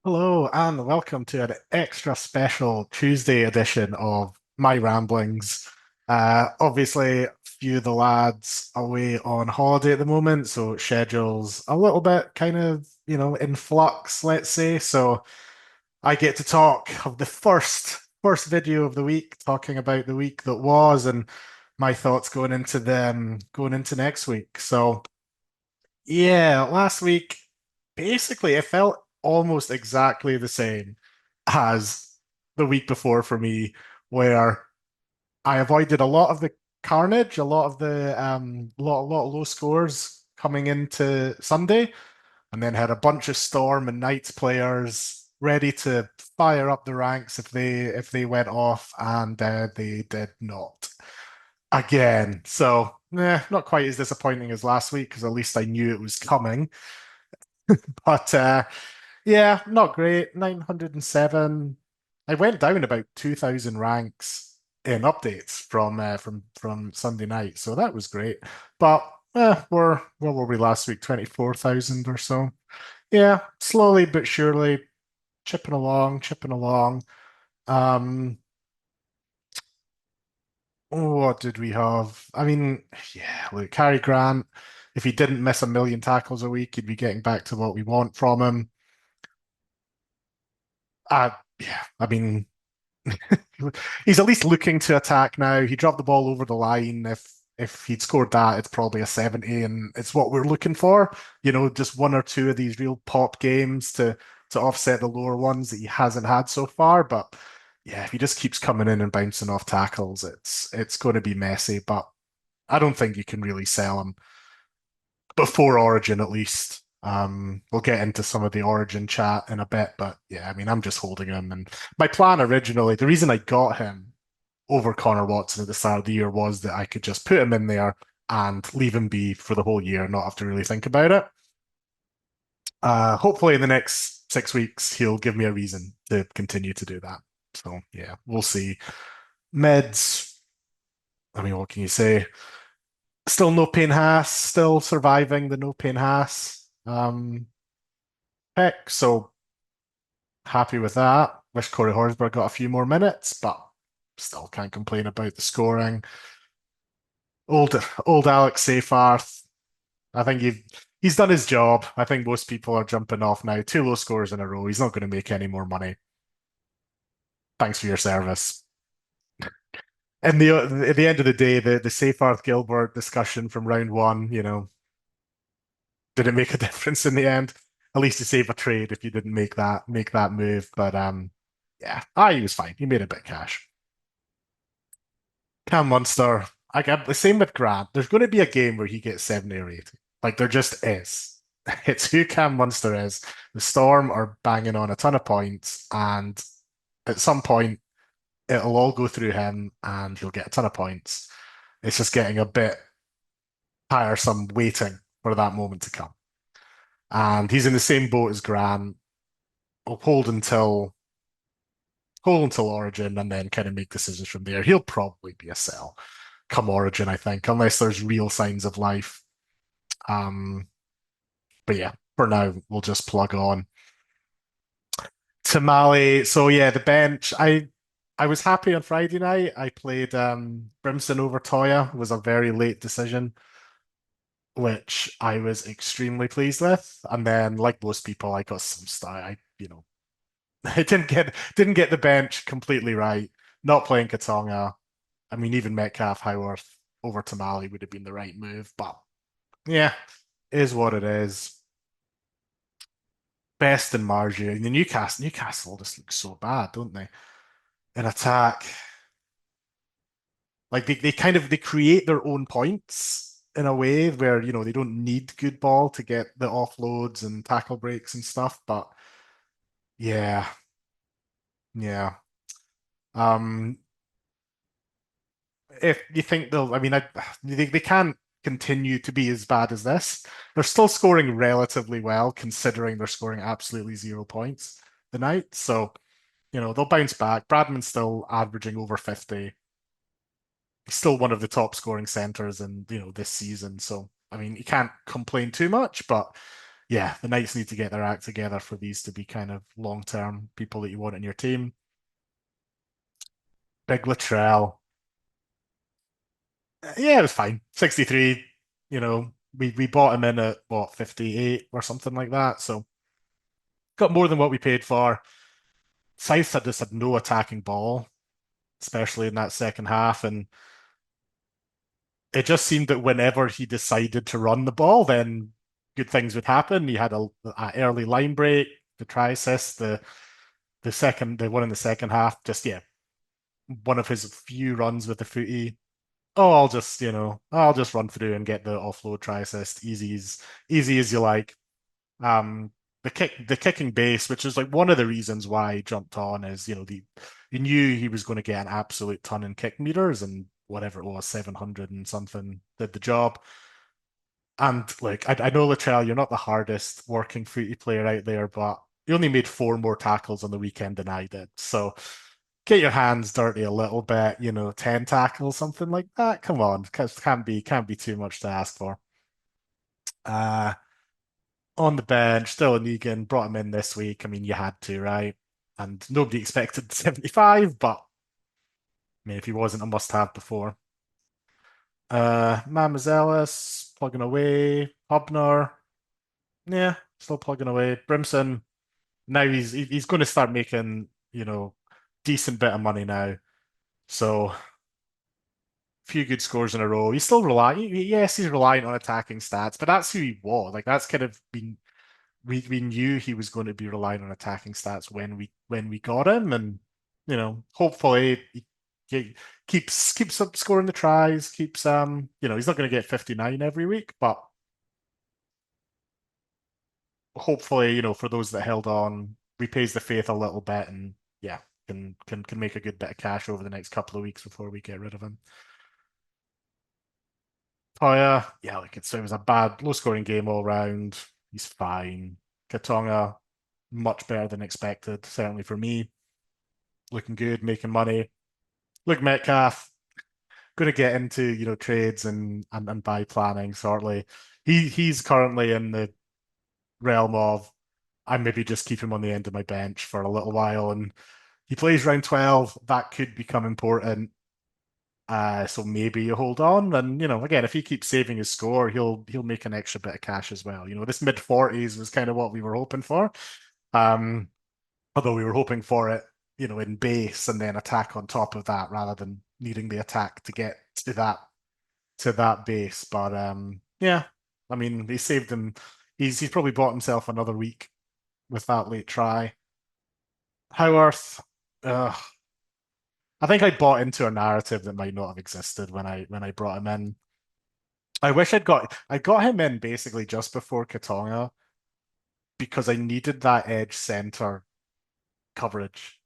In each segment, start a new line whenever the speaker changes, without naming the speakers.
Hello and welcome to an extra special Tuesday edition of My Ramblings. Obviously, a few of the lads away on holiday at the moment, so schedule's a little bit kind of, in flux, let's say. So I get to talk of the first video of the week, talking about the week that was and my thoughts going into next week. So yeah, last week, basically, it felt almost exactly the same as the week before for me, where I avoided a lot of the carnage, a lot of the lot of low scores coming into Sunday, and then had a bunch of Storm and Knights players ready to fire up the ranks if they went off, and they did not again. So, not quite as disappointing as last week because at least I knew it was coming. But yeah, not great. 907. I went down about 2,000 ranks in updates from Sunday night, so that was great. But we're where were we last week? 24,000 or so. Yeah, slowly but surely chipping along, chipping along. Um, what did we have? I mean, yeah, look, Cary Grant, if he didn't miss a million tackles a week, he'd be getting back to what we want from him. Yeah, I mean, he's at least looking to attack now. He dropped the ball over the line. If he'd scored that, it's probably a 70, and it's what we're looking for. Just one or two of these real pop games to offset the lower ones that he hasn't had so far. But yeah, if he just keeps coming in and bouncing off tackles, it's going to be messy. But I don't think you can really sell him before Origin at least. We'll get into some of the Origin chat in a bit, but yeah, I mean, I'm just holding him. And my plan originally, the reason I got him over Connor Watson at the start of the year was that I could just put him in there and leave him be for the whole year, not have to really think about it. Hopefully, in the next 6 weeks, he'll give me a reason to continue to do that. So yeah, we'll see. Meds, I mean, what can you say? Still no pain Haas, still surviving the no pain Haas pick. So happy with that. Wish Corey Horsburgh got a few more minutes, but still can't complain about the scoring. Old old Alex Seyfarth. I think he's done his job. I think most people are jumping off now. Two low scores in a row. He's not going to make any more money. Thanks for your service. And at the end of the day, the Seyfarth Gilbert discussion from round one, did it make a difference in the end? At least to save a trade if you didn't make that move. But yeah, he was fine. He made a bit of cash. Cam Munster, I got the same with Grant. There's going to be a game where he gets 70 or 80. Like there just is. It's who Cam Munster is. The Storm are banging on a ton of points, and at some point it'll all go through him and he'll get a ton of points. It's just getting a bit tiresome waiting for that moment to come. And he's in the same boat as Grant. He'll hold until Origin and then kind of make decisions from there. He'll probably be a sell come Origin, I think, unless there's real signs of life. Um, but yeah, for now, we'll just plug on. Tamale. So yeah, the bench. I was happy on Friday night. I played Brimson over Toya. It was a very late decision, which I was extremely pleased with. And then, like most people, I got some style. I didn't get the bench completely right. Not playing Katonga. I mean, even Metcalf, Howarth over Tamale would have been the right move, but yeah, is what it is. Best in Margie. The Newcastle just looks so bad, don't they? In attack, like they create their own points in a way where they don't need good ball to get the offloads and tackle breaks and stuff. But yeah, yeah. Um, if you think they'll, I mean, they can't continue to be as bad as this. They're still scoring relatively well, considering they're scoring absolutely 0 points the night. So, they'll bounce back. Bradman's still averaging over 50. He's still one of the top scoring centers in, this season. So, I mean, you can't complain too much, but yeah, the Knights need to get their act together for these to be kind of long-term people that you want in your team. Big Latrell. Yeah, it was fine. 63, we bought him in at what, 58 or something like that. So got more than what we paid for. South had just had no attacking ball, especially in that second half. And it just seemed that whenever he decided to run the ball, then good things would happen. He had a early line break, the try assist, the one in the second half. Just yeah, one of his few runs with the footy. Oh, I'll just run through and get the offload try assist, easy as you like. Um, the kicking base, which is like one of the reasons why I jumped on, is you knew he was going to get an absolute ton in kick meters, and whatever it was, 700 and something did the job. And like I know, Latrell, you're not the hardest working footy player out there, but you only made four more tackles on the weekend than I did. So get your hands dirty a little bit, 10 tackles, something like that. Come on, because can't be too much to ask for. Uh on the bench, still a Negan, brought him in this week. I mean, you had to, right? And nobody expected 75, but I mean, if he wasn't a must-have before. Mamezelis, plugging away. Hubner, yeah, still plugging away. Brimson, now he's going to start making, decent bit of money now. So a few good scores in a row. He's still relying. Yes, he's relying on attacking stats, but that's who he was. Like that's kind of been we knew he was going to be relying on attacking stats when we got him, and hopefully he keeps up scoring the tries, keeps he's not going to get 59 every week, but hopefully for those that held on, repays the faith a little bit, and yeah, can make a good bit of cash over the next couple of weeks before we get rid of him. Oh yeah, like it was a bad low scoring game all round. He's fine. Katonga much better than expected, certainly for me. Looking good, making money. Look, Metcalf, going to get into trades and buy planning shortly. He's currently in the realm of I maybe just keep him on the end of my bench for a little while, and he plays round 12. That could become important. So maybe you hold on, and again, if he keeps saving his score, he'll make an extra bit of cash as well. This mid 40s was kind of what we were hoping for. Um, Although we were hoping for it, in base and then attack on top of that rather than needing the attack to get to that base. But yeah, I mean, he saved him. He's probably bought himself another week with that late try. Howarth, uh, I think I bought into a narrative that might not have existed when I brought him in. I wish I got him in basically just before Katonga because I needed that edge center coverage.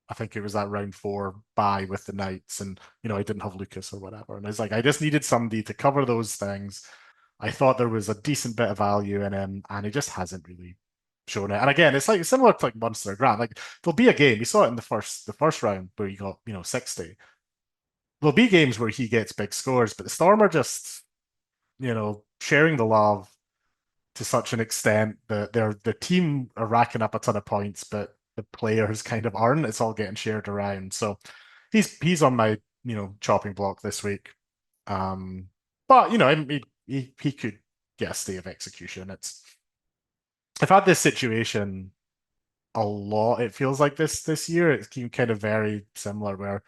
I think it was that round four bye with the Knights, and I didn't have Lucas or whatever, and it's like I just needed somebody to cover those things. I thought there was a decent bit of value in him, and he just hasn't really shown it. And again, it's like similar to like Munster Grant. Like there'll be a game you saw it in the first round where he got 60. There'll be games where he gets big scores, but the Storm are just sharing the love to such an extent that the team are racking up a ton of points, but the players kind of aren't. It's all getting shared around. So he's on my chopping block this week. But he could get a stay of execution. I've had this situation a lot. It feels like this year. It's kind of very similar where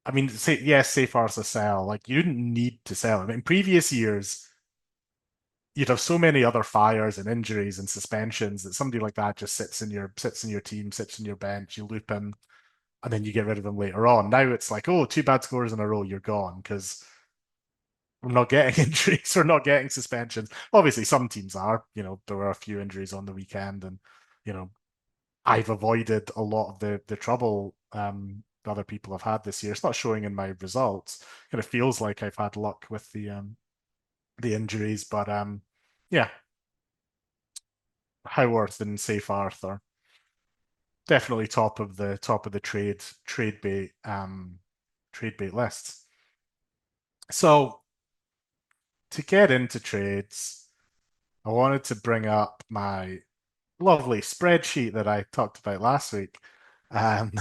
I mean, say yes, safe as a sell. Like you didn't need to sell. I mean, in previous years you'd have so many other fires and injuries and suspensions that somebody like that just sits in your team, sits in your bench, you loop him, and then you get rid of him later on. Now it's like, oh, two bad scores in a row, you're gone because we're not getting injuries, we're not getting suspensions. Obviously, some teams are. There were a few injuries on the weekend, and you know, I've avoided a lot of the trouble that other people have had this year. It's not showing in my results. Kind of feels like I've had luck with the injuries, but yeah, Howarth and Safe Arthur definitely top of the trade bait lists. So to get into trades, I wanted to bring up my lovely spreadsheet that I talked about last week. Um,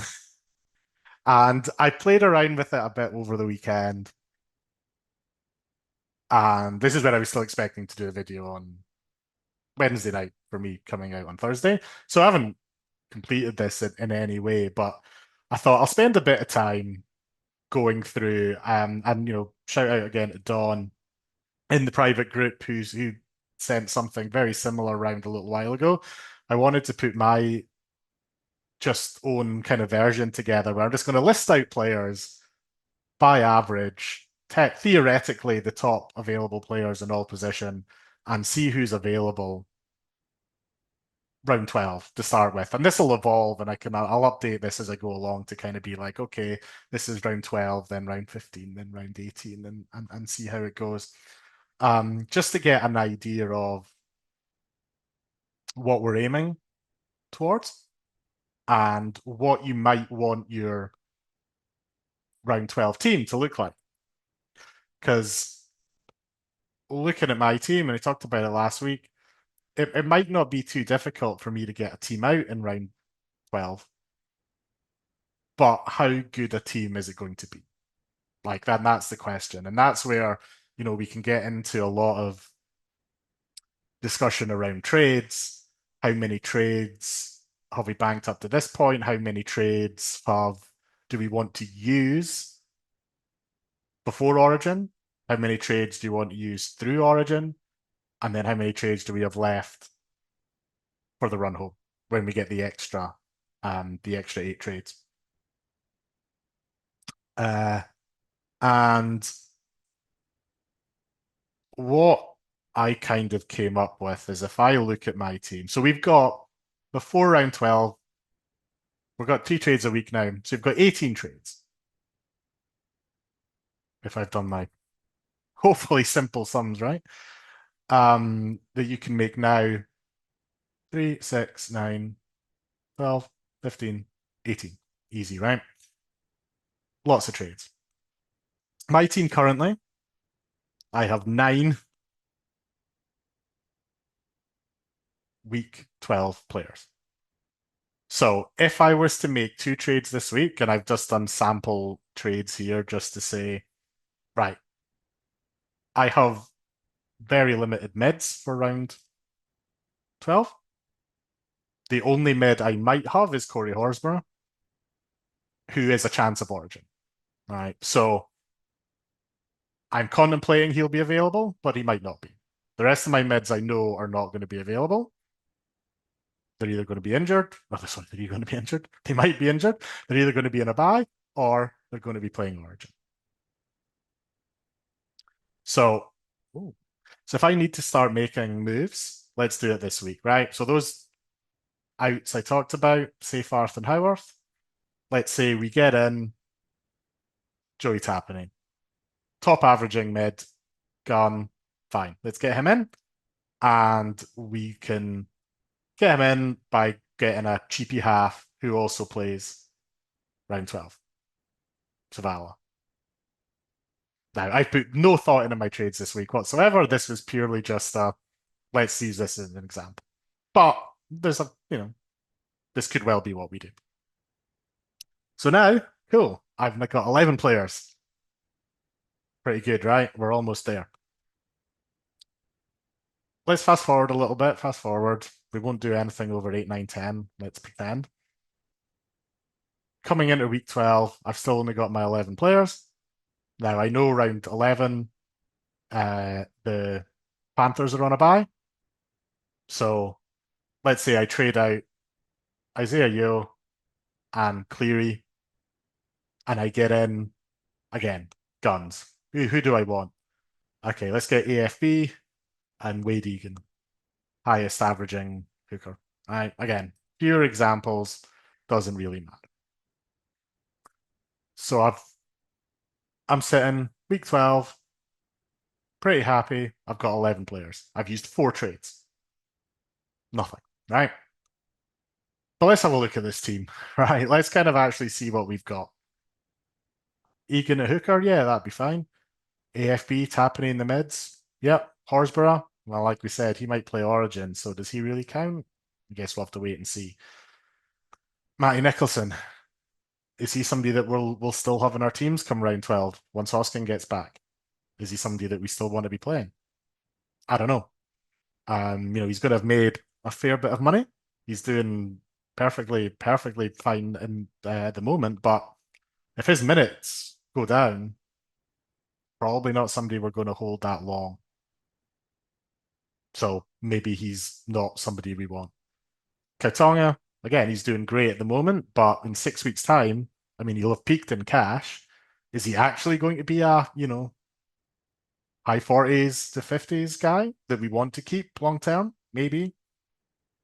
and I played around with it a bit over the weekend. And this is when I was still expecting to do a video on Wednesday night for me coming out on Thursday. So I haven't completed this in any way, but I thought I'll spend a bit of time going through and shout out again to Dawn in the private group who sent something very similar around a little while ago. I wanted to put my just own kind of version together where I'm just going to list out players by average, theoretically the top available players in all position, and see who's available round 12 to start with. And this will evolve and I'll update this as I go along to kind of be like, okay, this is round 12, then round 15, then round 18, and see how it goes. Just to get an idea of what we're aiming towards and what you might want your round 12 team to look like. Because looking at my team, and I talked about it last week, it might not be too difficult for me to get a team out in round 12, but how good a team is it going to be? Like that's the question. And that's where, we can get into a lot of discussion around trades. How many trades have we banked up to this point? How many trades do we want to use before Origin? How many trades do you want to use through Origin? And then how many trades do we have left for the run home when we get the extra 8 trades? Uh, and what I kind of came up with is if I look at my team, so we've got before round 12, we've got 3 trades a week now. So we've got 18 trades. If I've done my hopefully simple sums right, that you can make now 3, 6, 9, 12, 15, 18. Easy, right? Lots of trades. My team currently, I have 9 week 12 players. So if I was to make 2 trades this week, and I've just done sample trades here just to say, right, I have very limited mids for round 12. The only mid I might have is Corey Horsburgh, who is a chance of origin. Right. So I'm contemplating he'll be available, but he might not be. The rest of my mids I know are not going to be available. They're either going to be injured. Oh, sorry, they're either going to be injured. They might be injured. They're either going to be in a bye or they're going to be playing origin. So, ooh. So if I need to start making moves, let's do it this week, right? So those outs I talked about, Seyfarth and Howarth, let's say we get in Joey Tapine, top averaging mid, gun, fine. Let's get him in, and we can get him in by getting a cheapy half who also plays round 12, Zavala. Now, I've put no thought into my trades this week whatsoever. This was purely just let's use this as an example. But this could well be what we do. So now, cool. I've got 11 players. Pretty good, right? We're almost there. Let's fast forward a little bit. Fast forward. We won't do anything over 8, 9, 10. Let's pretend. Coming into week 12, I've still only got my 11 players. Now, I know round 11, the Panthers are on a bye. So let's say I trade out Isaiah Yeo and Cleary, and I get in again guns. Who do I want? Okay, let's get AFB and Wade Egan, highest averaging hooker. Again, fewer examples, doesn't really matter. So I'm sitting week 12, pretty happy. I've got 11 players. I've used 4 trades. Nothing, right? But let's have a look at this team, right? Let's kind of actually see what we've got. Egan at hooker, yeah, that'd be fine. AFB tapping in the mids. Yep. Horsburgh, Well, like we said, he might play Origin, so does he really count? I guess we'll have to wait and see. Matty Nicholson, is he somebody that we'll still have in our teams come round 12 once Hoskin gets back? Is he somebody that we still want to be playing? I don't know. He's going to have made a fair bit of money. He's doing perfectly fine in at the moment, but if his minutes go down, probably not somebody we're going to hold that long. So maybe he's not somebody we want. Kautonga, again, he's doing great at the moment, but in 6 weeks' time, I mean, he'll have peaked in cash. Is he actually going to be a, high 40s to 50s guy that we want to keep long term? Maybe.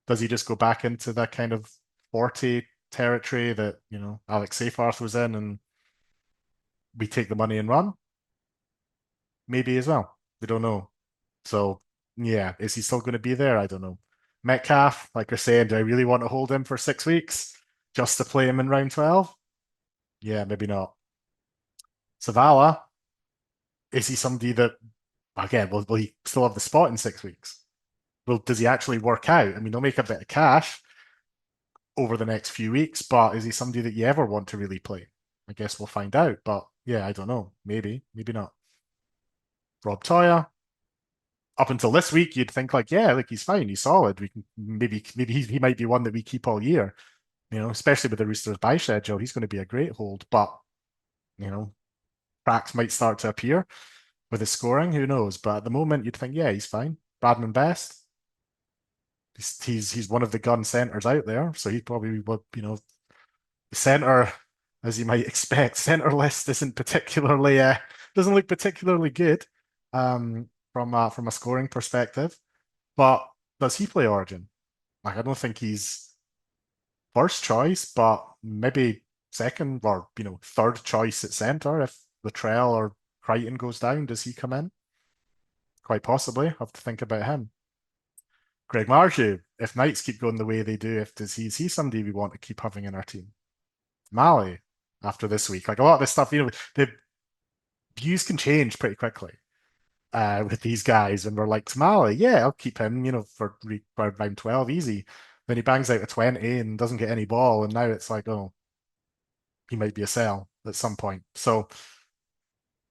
Does he just go back into that kind of 40 territory that, Alex Seyfarth was in and we take the money and run? Maybe as well. We don't know. So, yeah, is he still going to be there? I don't know. Metcalf, like I said, do I really want to hold him for 6 weeks just to play him in round 12? Yeah, maybe not. Savala, is he somebody that, again, will he still have the spot in 6 weeks? Well, does he actually work out? I mean, he'll make a bit of cash over the next few weeks, but is he somebody that you ever want to really play? I guess we'll find out. But yeah, I don't know. Maybe not. Rob Toya, up until this week, you'd think like, yeah, like he's fine, he's solid. We can maybe he might be one that we keep all year. Especially with the Roosters buy schedule, he's going to be a great hold. But you know, cracks might start to appear with his scoring. Who knows? But at the moment, you'd think, yeah, he's fine. Bradman Best, he's one of the gun centers out there, so he's probably what the center, as you might expect. Center list isn't particularly doesn't look particularly good from a scoring perspective. But does he play Origin? Like I don't think he's first choice, but maybe second or third choice at center if Latrell or Crichton goes down. Does he come in? Quite possibly. Have to think about him. Greg Marju, if Knights keep going the way they do, if does he is he somebody we want to keep having in our team? Mali after this week. Like a lot of this stuff, the views can change pretty quickly with these guys. And we're like, Tamale, yeah, I'll keep him, for round 12, easy. Then he bangs out a 20 and doesn't get any ball. And now it's like, oh, he might be a sell at some point. So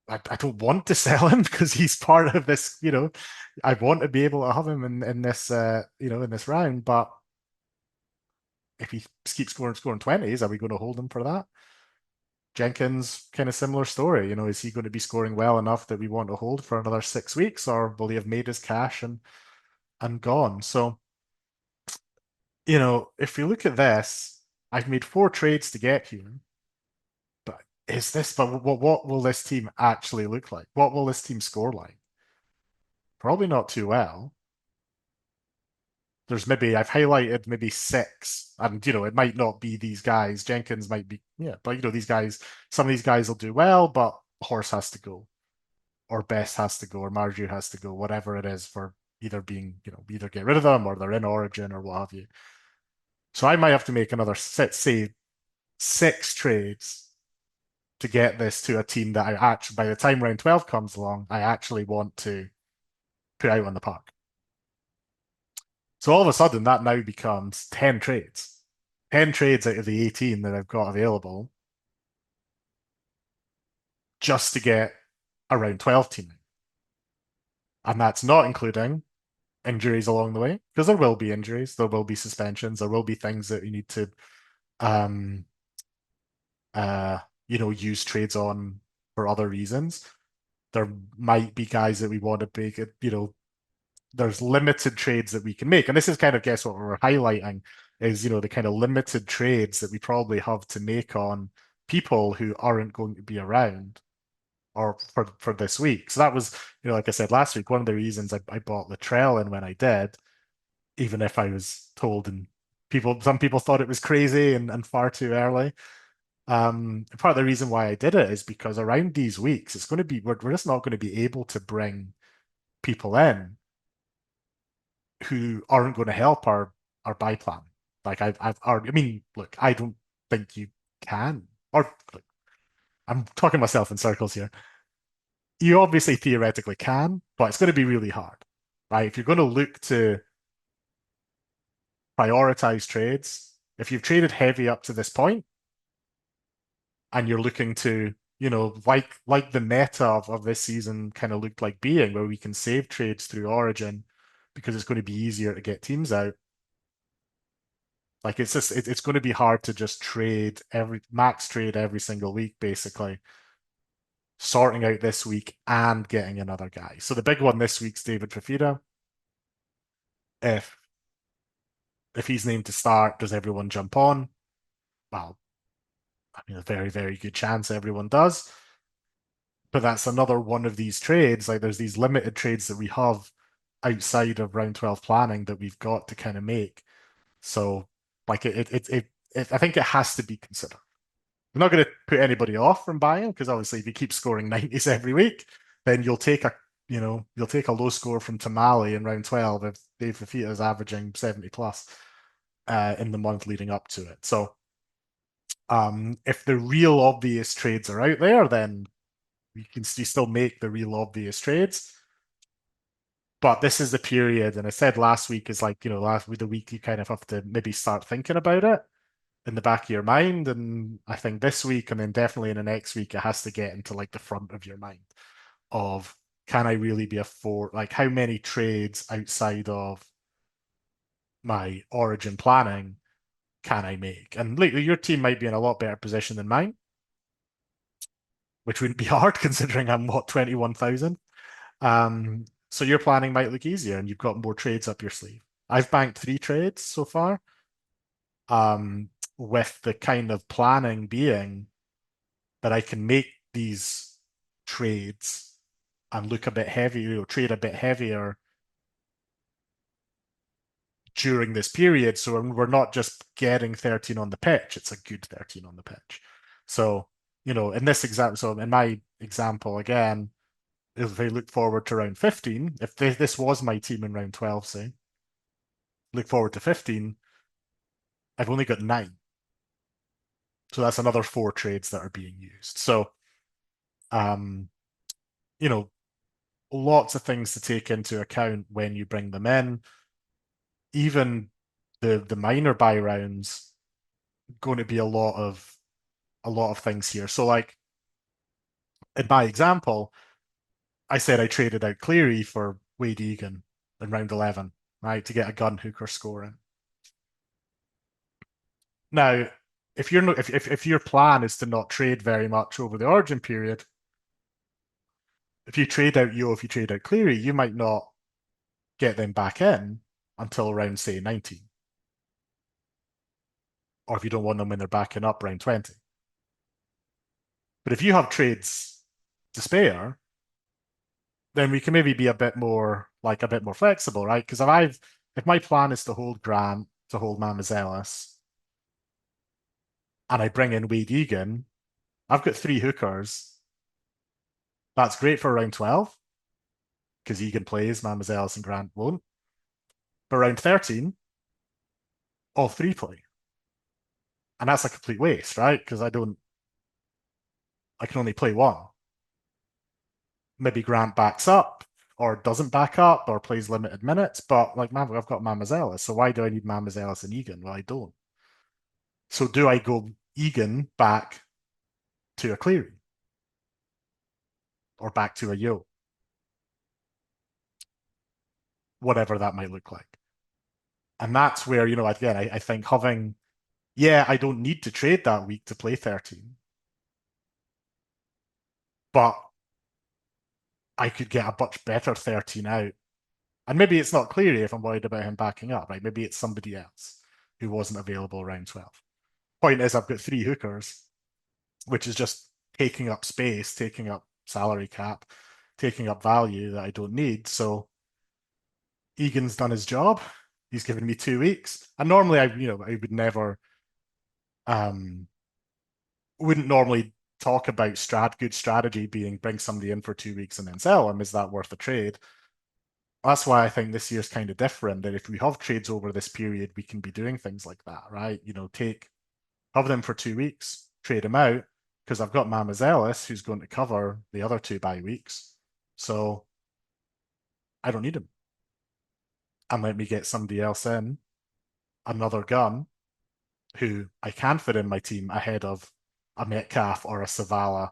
I don't want to sell him because he's part of this, I want to be able to have him in this, in this round. But if he keeps scoring 20s, are we going to hold him for that? Jenkins, kind of similar story. Is he going to be scoring well enough that we want to hold for another 6 weeks, or will he have made his cash and gone? So, if you look at this, I've made 4 trades to get here. But what will this team actually look like? What will this team score like? Probably not too well. I've highlighted maybe 6, and it might not be these guys. Jenkins might be, yeah, but these guys, some of these guys will do well, but Horse has to go, or Best has to go, or Marju has to go, whatever it is for either being, either get rid of them or they're in Origin or what have you. So I might have to make another say 6 trades to get this to a team that I actually, by the time round 12 comes along, I actually want to put out on the park. So all of a sudden, that now becomes 10 trades. 10 trades out of the 18 that I've got available just to get a round 12 team. And that's not including injuries along the way, because there will be injuries, there will be suspensions, there will be things that you need to um use trades on for other reasons. There might be guys that we want to make it, there's limited trades that we can make. And this is kind of guess what we're highlighting is, the kind of limited trades that we probably have to make on people who aren't going to be around or for this week. So that was, like I said last week, one of the reasons I bought Latrell in when I did, even if I was told and some people thought it was crazy and far too early. Part of the reason why I did it is because around these weeks, it's going to be we're just not going to be able to bring people in who aren't going to help our buy plan. Like I've already, I mean, look, I don't think you can, or look, I'm talking myself in circles here. You obviously theoretically can, but it's going to be really hard. right? If you're going to look to prioritize trades, if you've traded heavy up to this point and you're looking to, like the meta of this season kind of looked like being, where we can save trades through Origin because it's going to be easier to get teams out. Like it's going to be hard to just trade every max trade every single week, basically, sorting out this week and getting another guy. So the big one this week's David Fafita. If if he's named to start, does everyone jump on? Well, I mean, a very, very good chance everyone does. But that's another one of these trades. Like there's these limited trades that we have outside of round 12 planning that we've got to kind of make. So like I think it has to be considered. I'm not going to put anybody off from buying because obviously if you keep scoring 90s every week, then you'll take a low score from Tamale in round 12 if Dave Fafita is averaging 70 plus in the month leading up to it. So if the real obvious trades are out there, then you still make the real obvious trades. But this is the period, and I said last week is like, last week, the week you kind of have to maybe start thinking about it in the back of your mind. And I think this week and then definitely in the next week, it has to get into like the front of your mind of can I really be like how many trades outside of my origin planning can I make? And like your team might be in a lot better position than mine, which wouldn't be hard considering I'm what 21,000. So your planning might look easier and you've got more trades up your sleeve. I've banked 3 trades so far. Um, with the kind of planning being that I can make these trades and look a bit heavier, trade a bit heavier during this period. So we're not just getting 13 on the pitch, it's a good 13 on the pitch. So, in this example, so in my example, again, if I look forward to round 15, if this was my team in round 12, say, look forward to 15, I've only got 9. So that's another 4 trades that are being used. So, um, you know, lots of things to take into account when you bring them in. Even the minor buy rounds going to be a lot of things here. So like in my example, I said I traded out Cleary for Wade Egan in round 11, right, to get a gun hooker scoring. Now, if you're not if your plan is to not trade very much over the origin period, if you trade out if you trade out Cleary, you might not get them back in until around say 19. Or if you don't want them when they're backing up round 20. But if you have trades to spare, then we can maybe be a bit more flexible, right? Because if my plan is to hold Grant, to hold Mamazelis, and I bring in Wade Egan, I've got 3 hookers. That's great for round 12 because Egan plays, Mamazelis and Grant won't. But round 13, all 3 play. And that's a complete waste, right? Because I can only play one. Maybe Grant backs up or doesn't back up or plays limited minutes, but like man, I've got Mamazelis, so why do I need Mamazelis and Egan? Well, I don't. So do I go Egan back to a Cleary or back to a Yo, whatever that might look like? And that's where, again, I think I don't need to trade that week to play 13, but I could get a much better 13 out. And maybe it's not Cleary if I'm worried about him backing up, right? Maybe it's somebody else who wasn't available around 12. Point is, I've got 3 hookers, which is just taking up space, taking up salary cap, taking up value that I don't need. So Egan's done his job. He's given me 2 weeks. And normally I would never wouldn't normally talk about good strategy being bring somebody in for 2 weeks and then sell him. Is that worth a trade? That's why I think this year's kind of different. That if we have trades over this period, we can be doing things like that, right? Have them for 2 weeks, trade them out, because I've got Mamazelis who's going to cover the other 2 bye weeks. So I don't need him. and let me get somebody else in, another gun, who I can fit in my team ahead of a Metcalf or a Savala,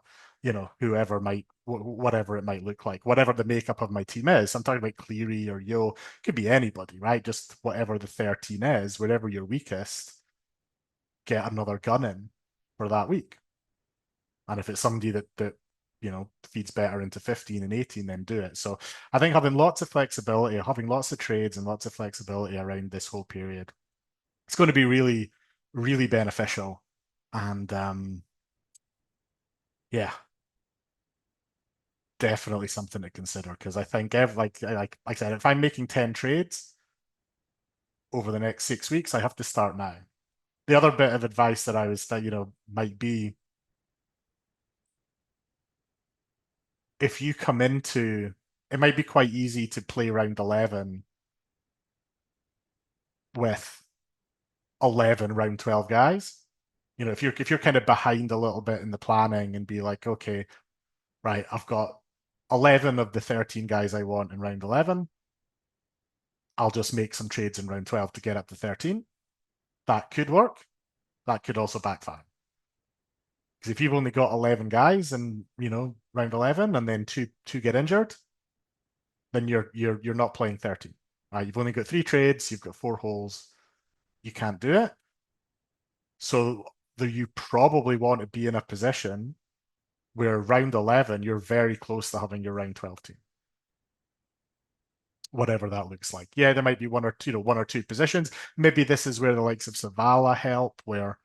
whoever might, whatever it might look like, whatever the makeup of my team is. I'm talking about Cleary or Yo, could be anybody, right? Just whatever the 13 is, wherever you're weakest, get another gun in for that week. And if it's somebody that feeds better into 15 and 18, then do it. So I think having lots of flexibility, having lots of trades and lots of flexibility around this whole period, it's going to be really, really beneficial. And yeah, definitely something to consider because I think like I said, if I'm making 10 trades over the next 6 weeks, I have to start now. The other bit of advice that I was that might be, if you come into, it might be quite easy to play round 11 with 11 round 12 guys. If you're kind of behind a little bit in the planning and be like, okay, right, I've got 11 of the 13 guys I want in round 11. I'll just make some trades in round 12 to get up to 13. That could work. That could also backfire. Because if you've only got 11 guys in, round 11 and then two get injured, then you're not playing 13. Right? You've only got 3 trades, you've got 4 holes. You can't do it. So you probably want to be in a position where round 11, you're very close to having your round 12 team. Whatever that looks like. Yeah, there might be one or two positions. Maybe this is where the likes of Savala help, where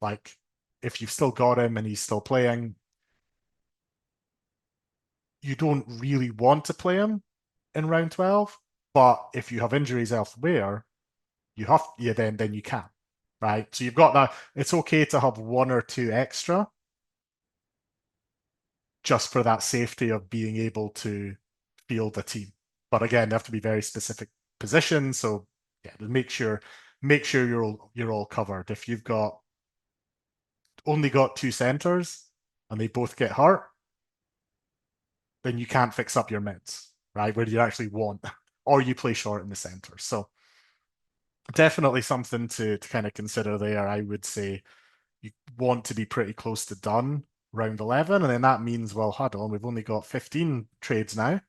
like if you've still got him and he's still playing, you don't really want to play him in round 12. But if you have injuries elsewhere, then you can. Right. So you've got that. It's okay to have one or two extra just for that safety of being able to field a team. But again, they have to be very specific positions. So yeah, make sure you're all covered. If you've got only got 2 centers and they both get hurt, then you can't fix up your mids, right? Where you actually want, or you play short in the center. So definitely something to kind of consider there. I would say you want to be pretty close to done round 11. And then that means, well, hold on, we've only got 15 trades now.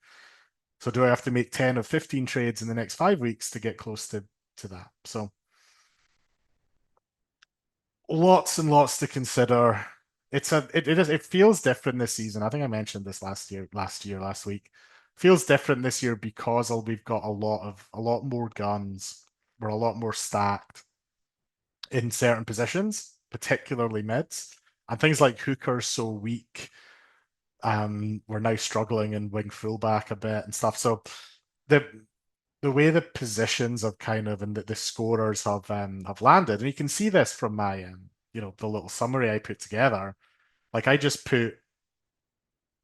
So do I have to make 10 of 15 trades in the next 5 weeks to get close to that? So lots and lots to consider. It feels different this season. I think I mentioned this last week. Feels different this year because we've got a lot more guns. We're a lot more stacked in certain positions, particularly mids. And things like Hooker's so weak. We're now struggling in wing fullback a bit and stuff. So the the way the positions have kind of and the scorers have landed, and you can see this from my the little summary I put together. Like I just put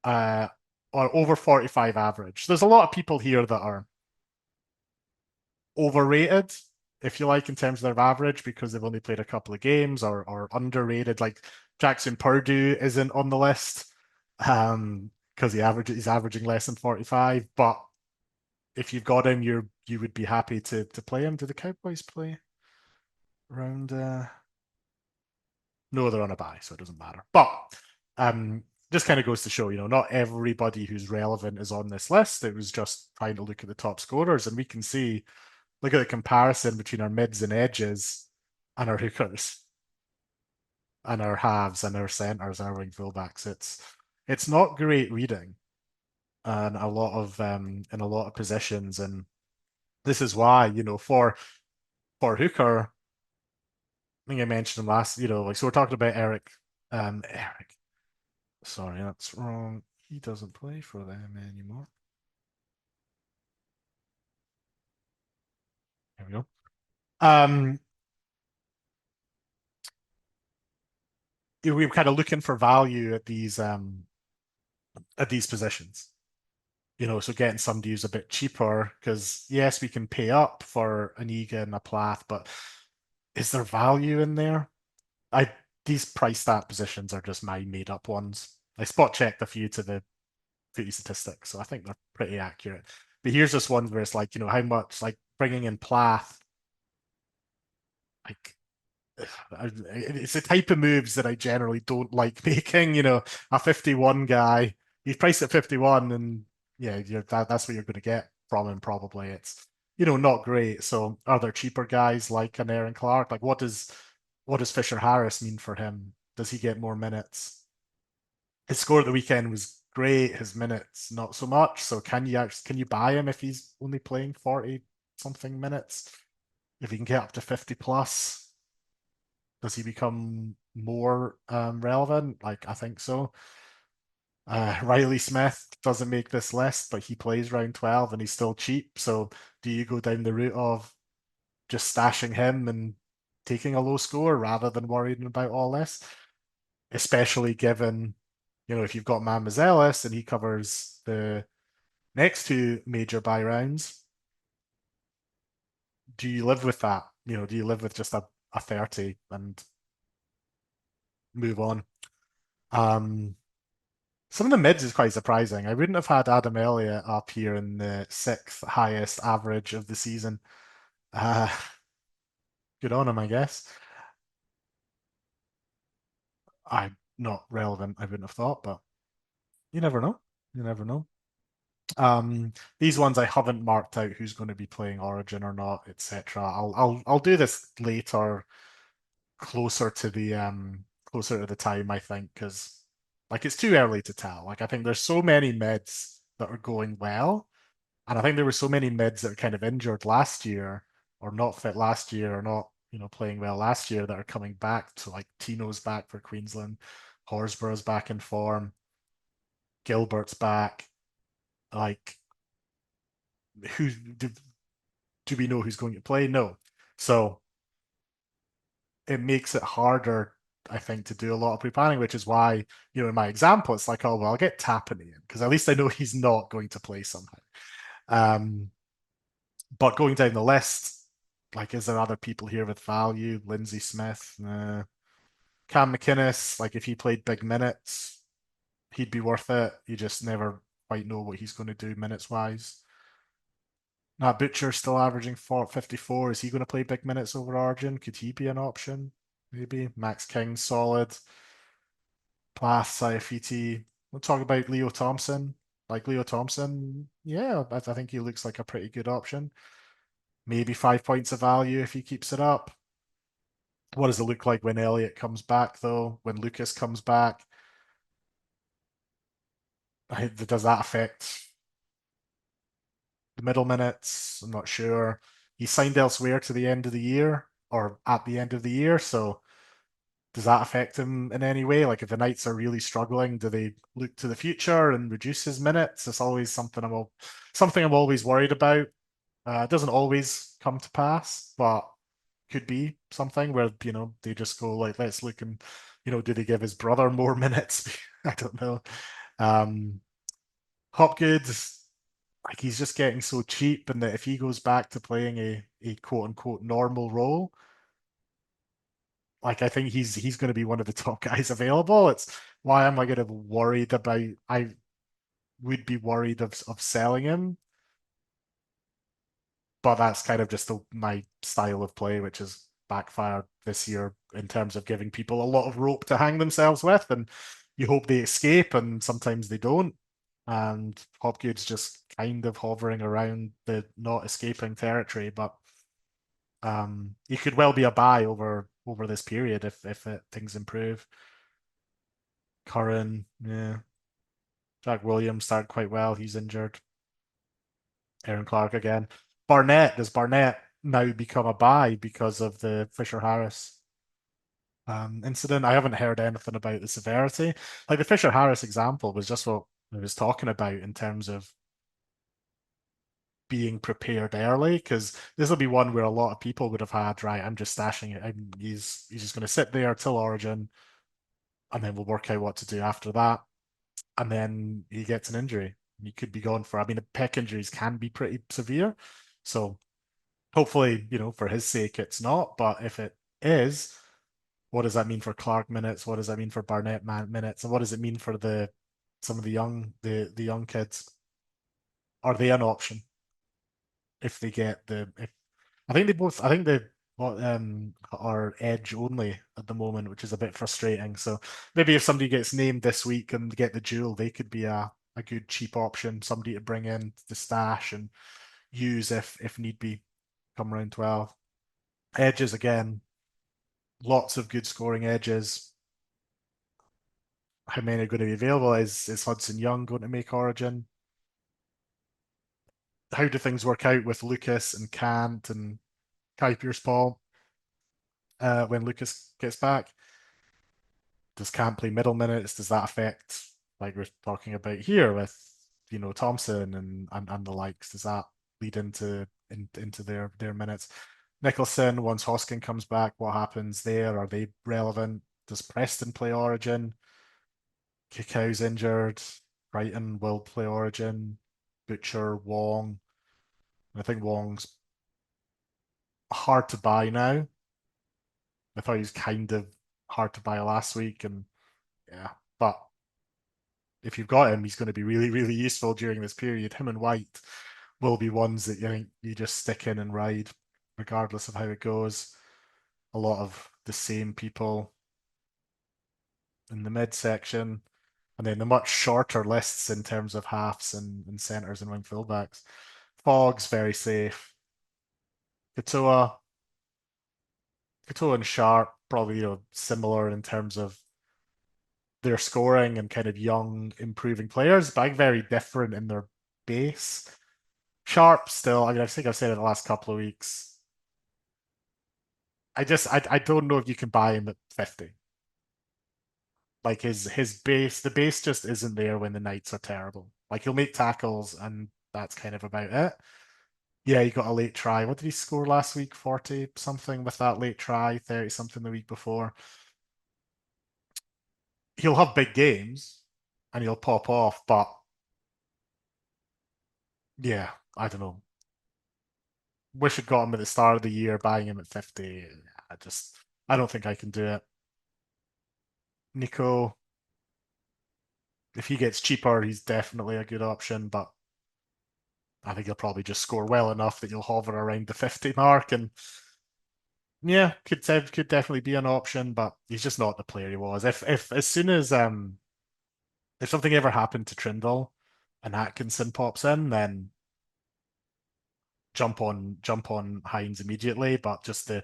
uh or over 45 average. There's a lot of people here that are overrated, if you like, in terms of their average because they've only played a couple of games, or underrated. Like Jackson Purdue isn't on the list because he's averaging less than 45. But if you've got him, you would be happy to play him. Do the Cowboys play around? No, they're on a bye, so it doesn't matter. But just kind of goes to show, not everybody who's relevant is on this list. It was just trying to look at the top scorers, and we can see, look at the comparison between our mids and edges and our hookers and our halves and our centers and our wing fullbacks. It's not great reading and in a lot of positions. And this is why, for hooker, I think I mentioned him last, like, so we're talking about Eric. Eric. Sorry, that's wrong. He doesn't play for them anymore. There we go. Um, we were kind of looking for value at these positions. So getting somebody who's a bit cheaper, because yes, we can pay up for an Egan, a Plath, but is there value in there? I These price stat positions are just my made up ones. I spot checked a few to the footy statistics, so I think they're pretty accurate. But here's just ones where it's like, how much, like bringing in Plath, like it's the type of moves that I generally don't like making. A 51 guy, he's priced at 51, and yeah, that's what you're going to get from him probably. It's not great. So are there cheaper guys like an Aaron Clark? Like what does Fisher Harris mean for him? Does he get more minutes? His score at the weekend was great. His minutes not so much. So can you buy him if he's only playing 40 something minutes? If he can get up to 50 plus, does he become more relevant? Like, I think so. Riley Smith doesn't make this list, but he plays round 12 and he's still cheap. So do you go down the route of just stashing him and taking a low score rather than worrying about all this? Especially given, if you've got Ellis and he covers the next two major buy rounds, do you live with that? Do you live with just a 30 and move on? Um, Some of the mids is quite surprising. I wouldn't have had Adam Elliott up here in the sixth highest average of the season. Uh, Good on him, I guess. I'm not relevant, I wouldn't have thought, but you never know. You never know. These ones I haven't marked out who's going to be playing Origin or not, etc. I'll do this later, closer to the time, I think, because like it's too early to tell. Like I think there's so many mids that are going well. And I think there were so many mids that were kind of injured last year or not fit last year or not, playing well last year that are coming back to like Tino's back for Queensland, Horsburgh's back in form, Gilbert's back. Like, who do we know who's going to play? No. So it makes it harder, I think, to do a lot of pre-planning, which is why, in my example, it's like, oh, well, I'll get Tapani in because at least I know he's not going to play somehow. Um, But going down the list, like, is there other people here with value? Lindsay Smith, Cam McInnes, like, if he played big minutes, he'd be worth it. You just never quite know what he's going to do minutes wise. Matt Butcher still averaging 54. Is he going to play big minutes over Origin? Could he be an option? Maybe. Max King, solid. Plath, Saifiti. We'll talk about Leo Thompson. Like Leo Thompson, yeah, I think he looks like a pretty good option. Maybe 5 points of value if he keeps it up. What does it look like when Elliott comes back, though? When Lucas comes back? Does that affect the middle minutes? I'm not sure. He signed elsewhere to the end of the year or at the end of the year. So does that affect him in any way? Like if the Knights are really struggling, do they look to the future and reduce his minutes? It's always something I'm always worried about. It doesn't always come to pass, but could be something where they just go like, let's look and do they give his brother more minutes? I don't know. Um, Hopgood, like he's just getting so cheap, and that if he goes back to playing a quote unquote normal role, like I think he's going to be one of the top guys available. It's why am I going to be worried about? I would be worried of selling him, but that's kind of just my style of play, which has backfired this year in terms of giving people a lot of rope to hang themselves with, and you hope they escape, and sometimes they don't. And Hopgood's just kind of hovering around the not escaping territory, but he could well be a buy over this period if things improve. Curran, yeah, Jack Williams started quite well. He's injured. Aaron Clark again. Does Barnett now become a buy because of the Fisher Harris incident? I haven't heard anything about the severity. Like the Fisher Harris example was just what I was talking about in terms of being prepared early, because this will be one where a lot of people would have had, right, I'm just stashing it. He's just going to sit there till Origin, and then we'll work out what to do after that. And then he gets an injury. He could be gone for, I mean, pec injuries can be pretty severe. So hopefully, for his sake, it's not. But if it is, what does that mean for Clark minutes? What does that mean for Barnett minutes? And what does it mean for some of the young kids? Are they an option? if they get I think they both I think they are edge only at the moment, which is a bit frustrating. So maybe if somebody gets named this week and get the duel, they could be a good cheap option, somebody to bring in to stash and use if need be come round 12. Edges again, lots of good scoring edges. How many are going to be available? Is Hudson Young going to make Origin? How do things work out with Lucas and Kant and Kai Pierce-Paul when Lucas gets back? Does Kant play middle minutes? Does that affect, like we're talking about here with Thompson and the likes? Does that lead into their minutes? Nicholson, once Hoskin comes back, what happens there? Are they relevant? Does Preston play Origin? Kikau's injured. Brighton will play Origin. Butcher, Wong. I think Wong's hard to buy now. I thought he was kind of hard to buy last week, and yeah, but if you've got him, he's going to be really, really useful during this period. Him and White will be ones that you think you just stick in and ride, regardless of how it goes. A lot of the same people in the midsection, and then the much shorter lists in terms of halves and centres and wing fullbacks. Fogg's very safe. Katoa, Katoa and Sharp probably similar in terms of their scoring and kind of young improving players, but very different in their base. Sharp still, I mean, I think I've said it the last couple of weeks. I don't know if you can buy him at 50. Like his base, the base just isn't there when the Knights are terrible. Like he'll make tackles and that's kind of about it. Yeah, he got a late try. What did he score last week? 40 something with that late try, 30 something the week before. He'll have big games and he'll pop off, but yeah, I don't know. Wish I'd got him at the start of the year, buying him at 50. I don't think I can do it. Nico, if he gets cheaper, he's definitely a good option, but I think he'll probably just score well enough that you'll hover around the 50 mark. And yeah, could definitely be an option, but he's just not the player he was. If as soon as if something ever happened to Trindle and Atkinson pops in, then jump on Hines immediately. But just the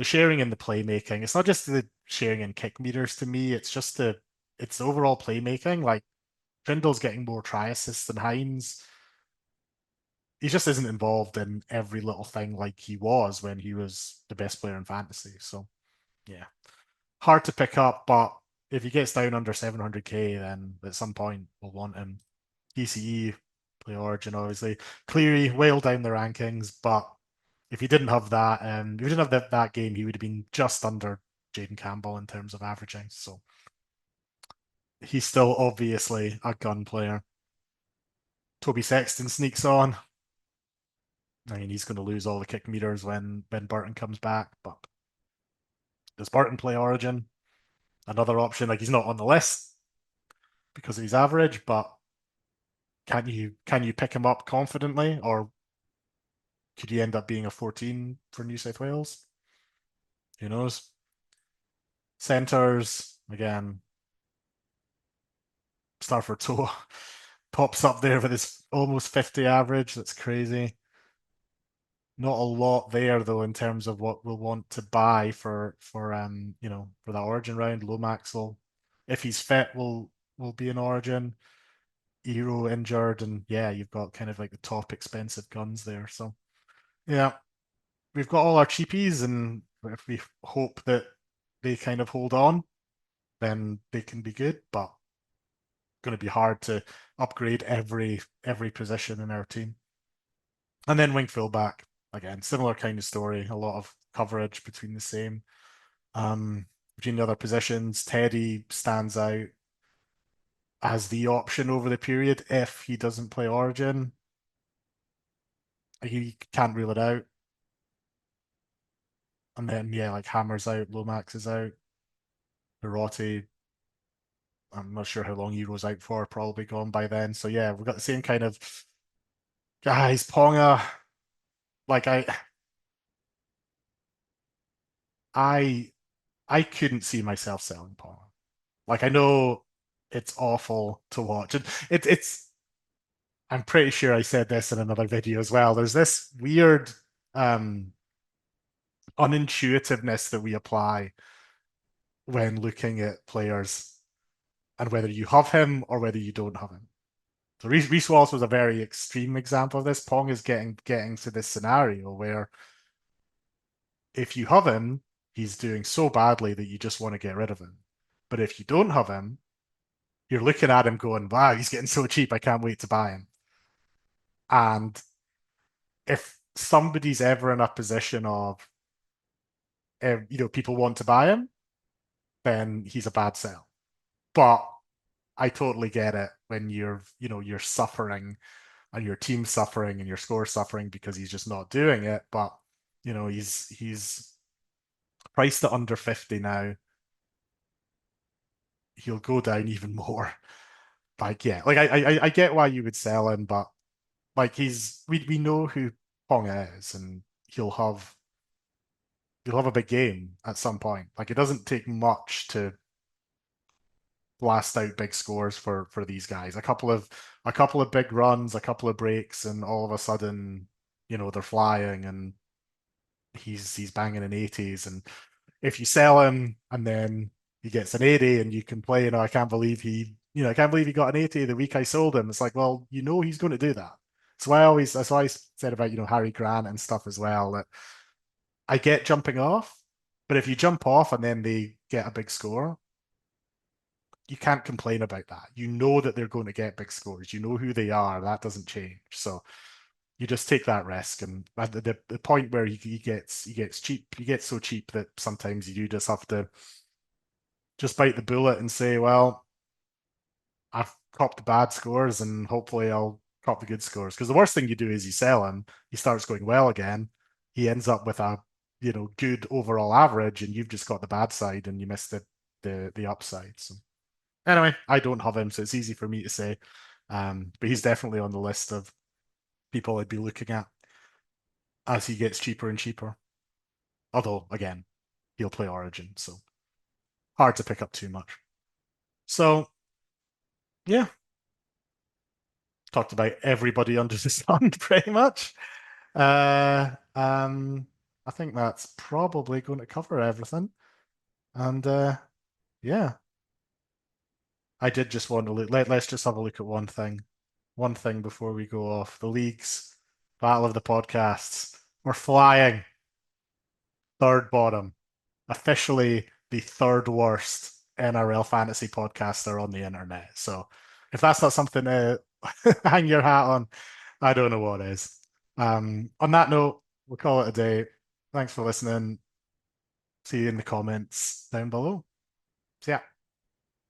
sharing and the playmaking. It's not just the sharing and kick meters to me. It's the overall playmaking. Like Trindle's getting more try assists than Hines. He just isn't involved in every little thing like he was when he was the best player in fantasy. So yeah, hard to pick up, but if he gets down under 700k, then at some point we'll want him. ECE play Origin, obviously. Cleary well down the rankings, but if he didn't have that, if he didn't have that game, he would have been just under Jaden Campbell in terms of averaging. So he's still obviously a gun player. Toby Sexton sneaks on. I mean, he's going to lose all the kick meters when Burton comes back, but does Burton play Origin? Another option. Like he's not on the list because he's average, but can you pick him up confidently, or could he end up being a 14 for New South Wales? Who knows? Centers again. Starford Toa pops up there with his almost 50 average. That's crazy. Not a lot there though in terms of what we'll want to buy for that Origin round. Lomax will, if he's fit, will be an Origin. Hero injured, and yeah, you've got kind of like the top expensive guns there. So yeah, we've got all our cheapies, and if we hope that they kind of hold on, then they can be good. But going to be hard to upgrade every position in our team. And then wing fullback again, similar kind of story. A lot of coverage between the same. Between the other positions, Teddy stands out as the option over the period if he doesn't play Origin. He can't rule it out. And then yeah, like Hammer's out, Lomax is out, Hiroti. I'm not sure how long Euro's out for, probably gone by then. So yeah, we've got the same kind of guys. Ponga, Like I I couldn't see myself selling Pong. Like I know it's awful to watch. And it's I'm pretty sure I said this in another video as well. There's this weird um unintuitiveness that we apply when looking at players and whether you have him or whether you don't have him. So Reece Wallace was a very extreme example of this. Pong is getting to this scenario where if you have him, he's doing so badly that you just want to get rid of him. But if you don't have him, you're looking at him going, wow, he's getting so cheap. I can't wait to buy him. And if somebody's ever in a position of, people want to buy him, then he's a bad sell. But I totally get it when you're suffering and your team's suffering and your score's suffering because he's just not doing it. But he's priced at under 50 now. He'll go down even more. Like, yeah, like I get why you would sell him, but like we know who Pong is, and he'll have a big game at some point. Like it doesn't take much to blast out big scores for these guys. A couple of big runs, a couple of breaks, and all of a sudden, they're flying, and he's banging in 80s. And if you sell him and then he gets an 80 and you can play, I can't believe he got an 80 the week I sold him. It's like, well, he's going to do that. That's why I said about, Harry Grant and stuff as well, that I get jumping off, but if you jump off and then they get a big score, you can't complain about that. You know that they're going to get big scores. You know who they are. That doesn't change. So you just take that risk. And at the point where he gets cheap, he gets so cheap that sometimes you do just have to just bite the bullet and say, well, I've copped the bad scores and hopefully I'll cop the good scores. Because the worst thing you do is you sell him, he starts going well again, he ends up with a good overall average, and you've just got the bad side and you missed the upside. So anyway, I don't have him, so it's easy for me to say. But he's definitely on the list of people I'd be looking at as he gets cheaper and cheaper. Although, again, he'll play Origin, so hard to pick up too much. So, yeah, talked about everybody under the sun pretty much. Uh, um, I think that's probably going to cover everything. And yeah, I did just want to look. Let's just have a look at one thing. One thing before we go off. The leagues, Battle of the Podcasts. We're flying. Third bottom. Officially the third worst NRL fantasy podcaster on the internet. So if that's not something to hang your hat on, I don't know what is. On that note, we'll call it a day. Thanks for listening. See you in the comments down below. See ya.